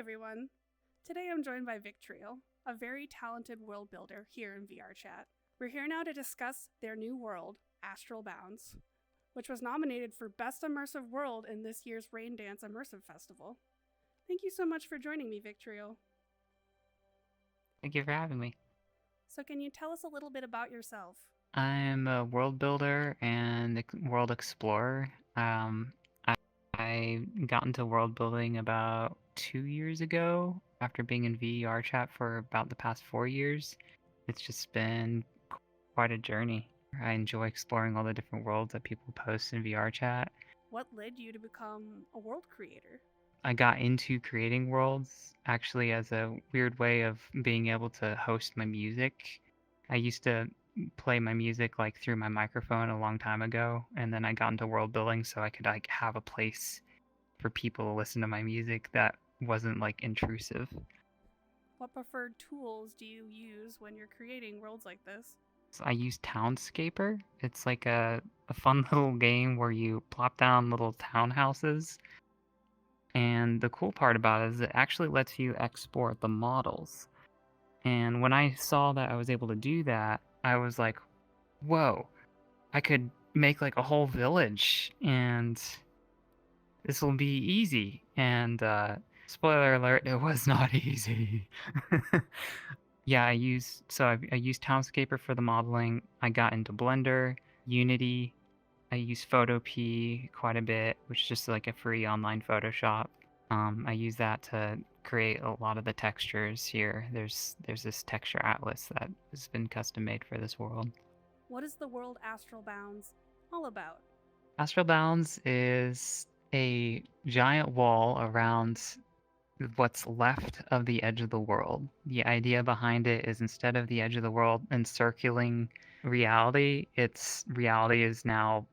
everyone. Today I'm joined by Vectriel, a very talented world builder here in VR Chat. We're here now to discuss their new world, Astral, which was nominated for Best Immersive World in this year's Raindance Immersive Festival. Thank you so much for joining me, Vectriel. Thank you for having me. So can you tell us a little bit about yourself? I'm a world builder and world explorer. I got into world building about 2 years ago after being in VR chat for about the past 4 years. It's just been quite a journey. I enjoy exploring all the different worlds that people post in VR chat. What led you to become a world creator? I got into creating worlds actually as a weird way of being able to host my music. I used to play my music like through my microphone a long time ago, and then I got into world building so I could like have a place for people to listen to my music that wasn't like intrusive. What preferred tools do you use when you're creating worlds like this? So I use Townscaper. It's like a fun little game where you plop down little townhouses. And the cool part about it is it actually lets you export the models. And when I saw that I was able to do that, I was like, whoa, I could make like a whole village and this will be easy. And spoiler alert, it was not easy. Yeah, I use Townscaper for the modeling. I got into Blender, Unity. I use Photopea quite a bit, which is just like a free online Photoshop. I use that to create a lot of the textures here. There's this texture atlas that has been custom made for this world. What is the world Astral all about? Astral Bounds is a giant wall around what's left of the edge of the world. The idea behind it is instead of the edge of the world encircling reality, its reality is now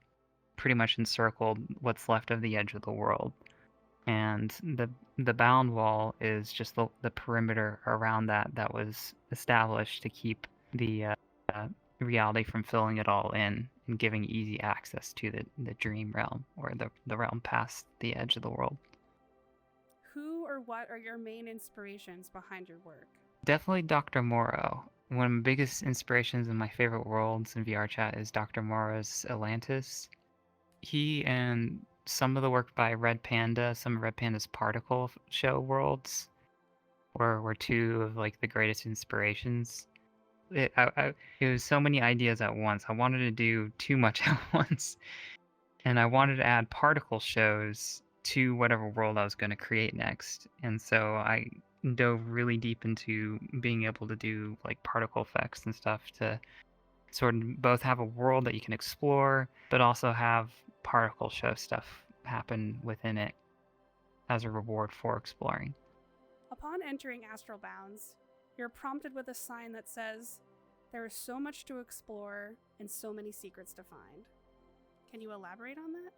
pretty much encircled what's left of the edge of the world. And the bound wall is just the perimeter around that was established to keep the reality from filling it all in and giving easy access to the dream realm or the realm past the edge of the world. Who or what are your main inspirations behind your work? Definitely Dr. Morrow. One of my biggest inspirations in my favorite worlds in VR chat is Dr. Morrow's Atlantis. He and some of the work by Red Panda, some of Red Panda's particle show worlds, were two of like the greatest inspirations. It was so many ideas at once. I wanted to do too much at once, and I wanted to add particle shows to whatever world I was going to create next. And so I dove really deep into being able to do like particle effects and stuff to sort of both have a world that you can explore, but also have particle show stuff happen within it as a reward for exploring. Upon entering Astral Bounds, you're prompted with a sign that says, "There is so much to explore and so many secrets to find." Can you elaborate on that?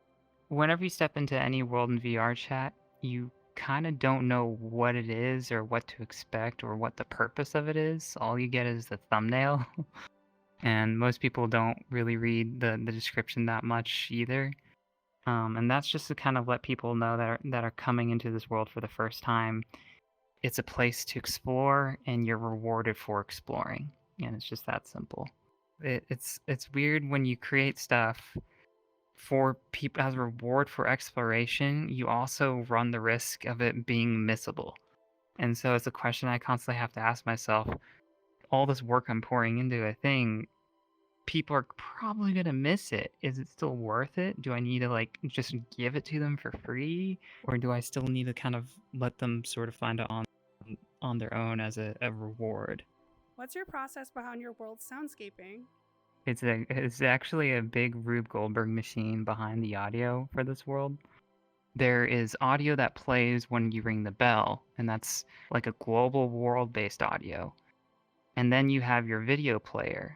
Whenever you step into any world in VR chat, you kind of don't know what it is or what to expect or what the purpose of it is. All you get is the thumbnail. And most people don't really read the description that much either. And that's just to kind of let people know that are coming into this world for the first time. It's a place to explore, and you're rewarded for exploring, and it's just that simple. It's weird when you create stuff for people as a reward for exploration. You also run the risk of it being missable, and so it's a question I constantly have to ask myself. All this work I'm pouring into a thing, people are probably gonna miss it. Is it still worth it? Do I need to like just give it to them for free, or do I still need to kind of let them sort of find it on their own as a reward? What's your process behind your world's soundscaping? It's actually a big Rube Goldberg machine behind the audio for this world. There is audio that plays when you ring the bell, and that's like a global world-based audio. And then you have your video player.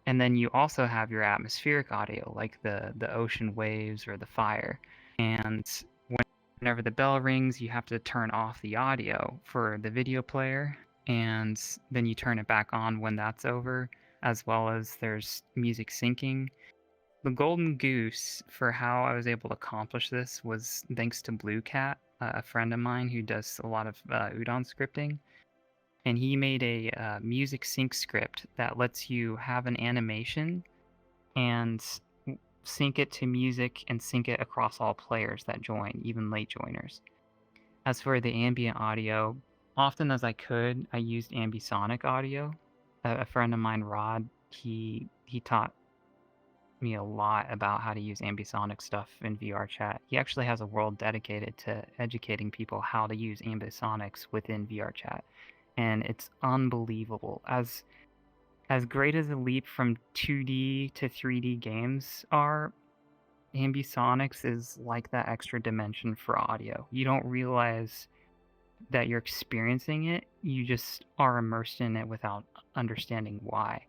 And then you also have your atmospheric audio, like the ocean waves or the fire. And whenever the bell rings, you have to turn off the audio for the video player, and then you turn it back on when that's over, as well as there's music syncing. The golden goose for how I was able to accomplish this was thanks to Blue Cat, a friend of mine who does a lot of udon scripting. And he made a music sync script that lets you have an animation and sync it to music and sync it across all players that join, even late joiners. As for the ambient audio, often as I could, I used ambisonic audio. A friend of mine, Rod, he taught me a lot about how to use ambisonic stuff in VR chat. He actually has a world dedicated to educating people how to use ambisonics within VR chat, and it's unbelievable. As great as a leap from 2D to 3D games are, ambisonics is like that extra dimension for audio. You don't realize that you're experiencing it, you just are immersed in it without understanding why.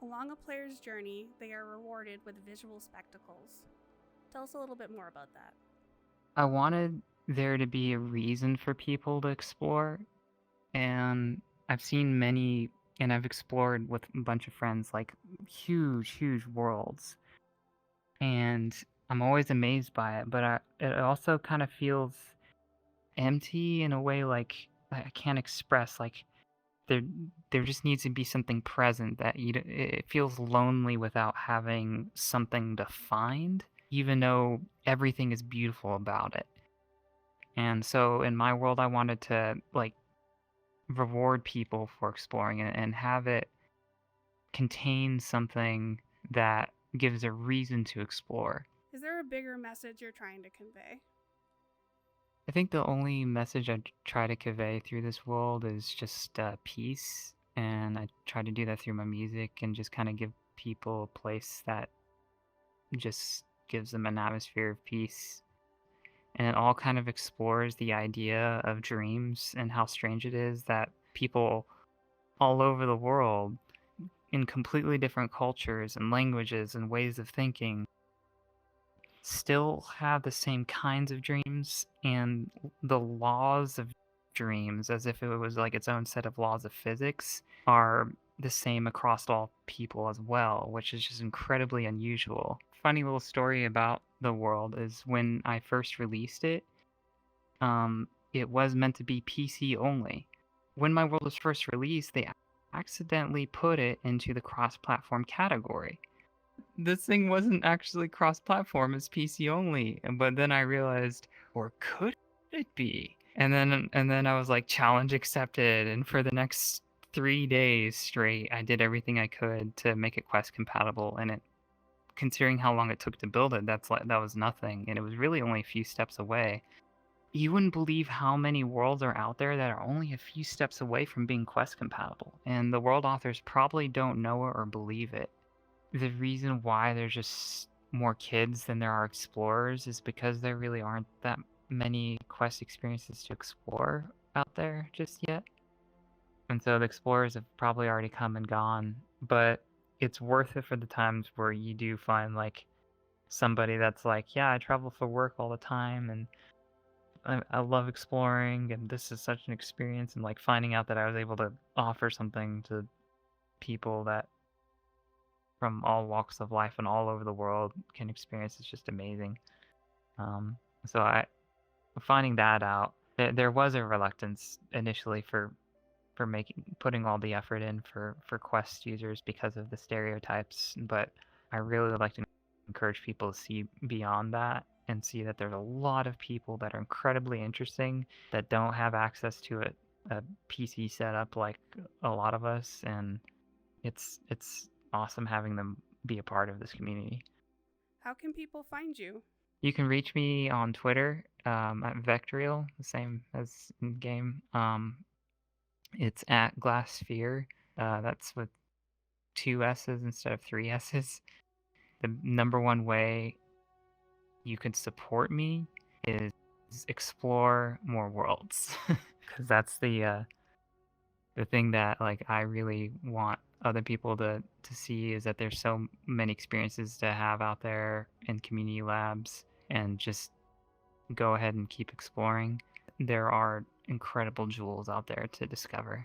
Along a player's journey, they are rewarded with visual spectacles. Tell us a little bit more about that. I wanted there to be a reason for people to explore, and I've seen many, and I've explored with a bunch of friends, like huge worlds, and I'm always amazed by it, but it also kind of feels empty in a way, like I can't express, like there just needs to be something present that it feels lonely without having something to find, even though everything is beautiful about it. And so in my world, I wanted to like reward people for exploring it and have it contain something that gives a reason to explore. Is there a bigger message you're trying to convey? I think the only message I try to convey through this world is just peace, and I try to do that through my music and just kind of give people a place that just gives them an atmosphere of peace. And it all kind of explores the idea of dreams and how strange it is that people all over the world in completely different cultures and languages and ways of thinking still have the same kinds of dreams, and the laws of dreams, as if it was like its own set of laws of physics, are the same across all people as well, which is just incredibly unusual. Funny little story about the world is when I first released it, it was meant to be PC only. When my world was first released, they accidentally put it into the cross-platform category. This thing wasn't actually cross-platform, it's PC only. But then I realized, or could it be? And then I was like, challenge accepted. And for the next 3 days straight, I did everything I could to make it Quest compatible. And it, considering how long it took to build it, that was nothing. And it was really only a few steps away. You wouldn't believe how many worlds are out there that are only a few steps away from being Quest compatible. And the world authors probably don't know it or believe it. The reason why there's just more kids than there are explorers is because there really aren't that many Quest experiences to explore out there just yet. And so the explorers have probably already come and gone, but it's worth it for the times where you do find like somebody that's like, yeah, I travel for work all the time and I love exploring and this is such an experience, and like finding out that I was able to offer something to people that from all walks of life and all over the world can experience is just amazing. So finding that out, there was a reluctance initially for putting all the effort in for Quest users because of the stereotypes, but I really would like to encourage people to see beyond that and see that there's a lot of people that are incredibly interesting that don't have access to a PC setup like a lot of us, and it's awesome having them be a part of this community. How can people find you? You can reach me on Twitter at Vectriel, the same as in game. It's at Glassphere. That's with 2 S's instead of 3 S's. The number one way you could support me is explore more worlds, because that's the thing that like I really want other people to see, is that there's so many experiences to have out there in community labs, and just go ahead and keep exploring. There are incredible jewels out there to discover.